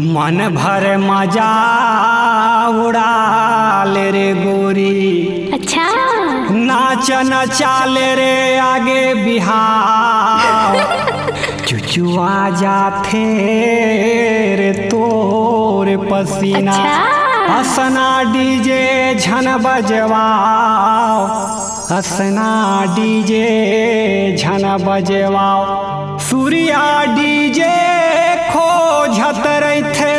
मन भर मजा उड़ा ले रे गोरी। अच्छा नाच नचाले रे आगे बिहार चुचुआ जाथे रे तोर पसीना। हसना डीजे झन बजवाओ, हसना डीजे झन बजवाओ। सूर्या डीजे खोजत रहिथे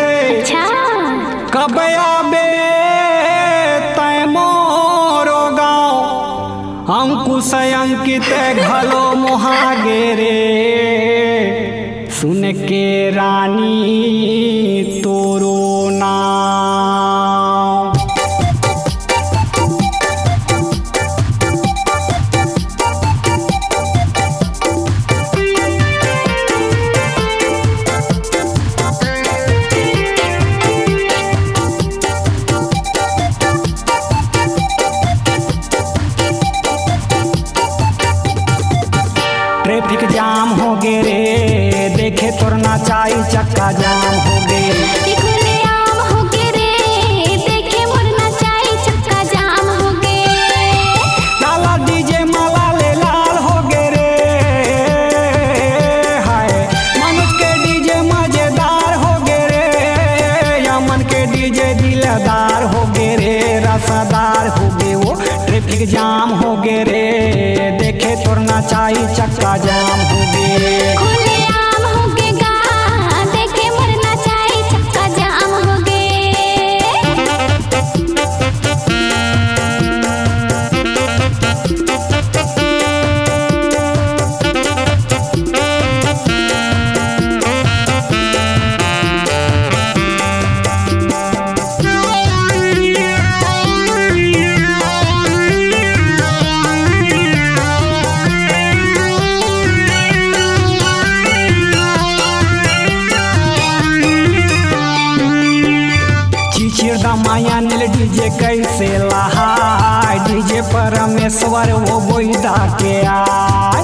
कब आबे तै मोरो गाँव। अंकुश अंकित घलो मोहागे रे सुन के रानी तोरो नाम। ट्रैफिक जाम हो गे रे देखे तोर नाचाई चक्का जाम हो गे। खुलेआम हो गे रे देखे मोर नाचाई चक्का जाम हो गे। लाला डीजे माला ले लाल हो गे रे। हाय मनोज के डीजे मजेदार हो गे रे। यमन के डीजे दिलदार हो गे रे रसदार हो गे वो। ट्रैफिक जाम हो गे रे देखे तोर नाचाई चक्का जाम हो गे। खुलेआम हो गे गा देखे मोर नाचाई चक्का जाम हो गे। माया नील डीजे कैसे लहाय डीजे परमेश्वर वो बोईदा के आय।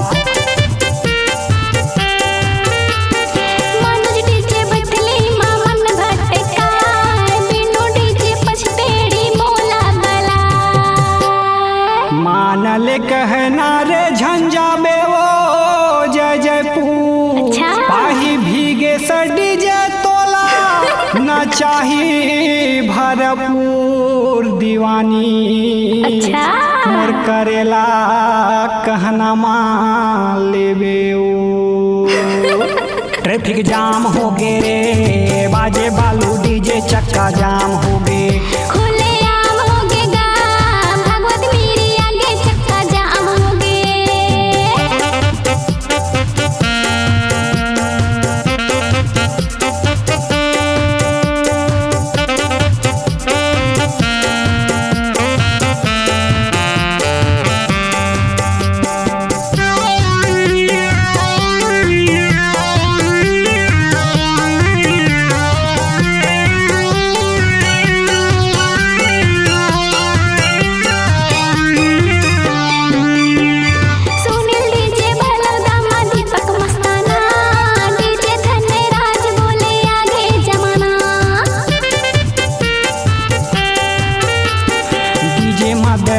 मनोज डीजे बैठली मामन भटकाय बिनु डीजे पछतेड़ी मोला बलाय। मानले कहना रे झंझाबे वो जय जयपुर। पाही भीगे से डीजे तोला न चाही भरपूर दीवानी। मोर करेला कहना मान लेबे। ट्रैफिक जाम हो गे रे बाजे बालू डीजे चक्का जाम हो गे। खुलेआम हो गे गा भगवत मेरी आगे चक्का जाम हो गे।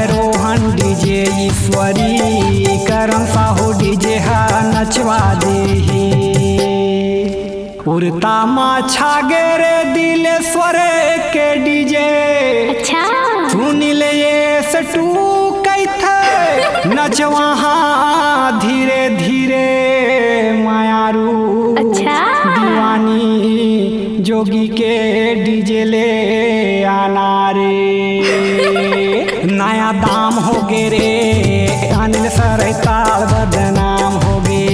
रोहन डीजे ईश्वरी करम साहू डीजे हा नचवा दे। उड़ता माछा गे रे दिलेश्वर के डीजे। सुनिल ये सटू कैथे नचवा धीरे धीरे मायारू दीवानी जोगी के डीजे ले आना रे। नया दाम हो गे रे अनिल सर ताल बदनाम हो गे।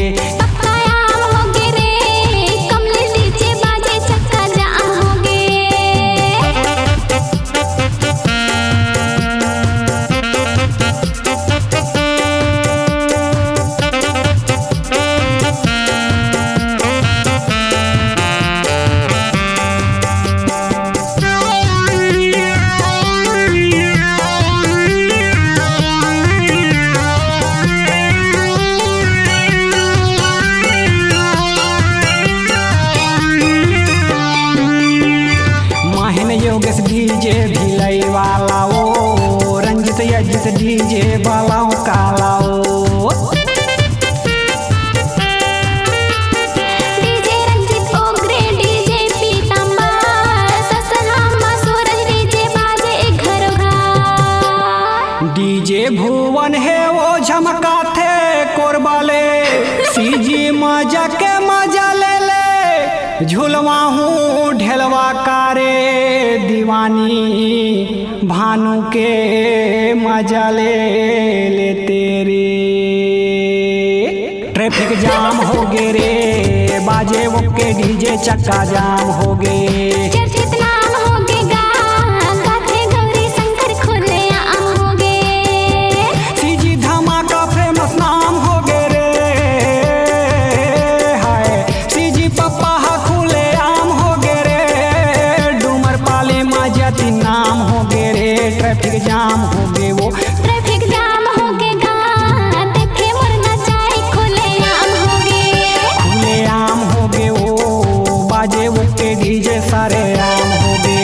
डीजे भिलई वाला ओ रंजित अजित डीजे बालाओ काला ओ डीजे रंजित ओग्रे डीजे पीतांबर ससनामा सूरज डीजे बाजे घर घर डीजे भुवन है वो झमका थे कोरबाले सीजी मजा के मजा ले ले झुलवा हूँ ढेलवा कारे दीवानी भानु के मजा ले तेरे ट्रैफिक जाम हो गे रे बाजे वो के डीजे चक्का जाम हो गे चर्चित नाम होगे गाथे गौरी शंकर खुले आम होगे सीजी धमाका फेमस नाम हो गे रे हाय सीजी पप्पा हा खुले आम हो गे रे डूमर पाले मजाती नाम हो गे रे ट्रैफिक जाम हो गे वो ट्रैफिक जाम होगे देखे मुरना चाय खुले आम होगे खुले आम हो गे वो बाजे वो के डीजे सारे आम हो गे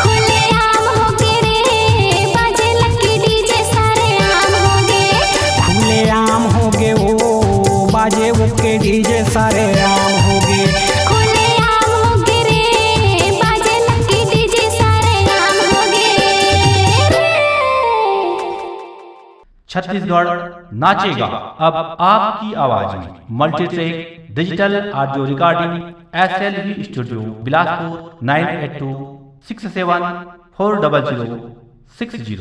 खुले आम होगे रे बाजे लकी डीजे सारे आम होगे खुले आम हो गे वो बाजे वो के डीजे सारे आम हो गे खुले आम होगे रे बाजे लकी डीजे सारे आम होगे छत्तीसगढ़ नाचेगा अब आपकी आवाज में multitrack digital audio recording SLV studio Bilaspur 9826740060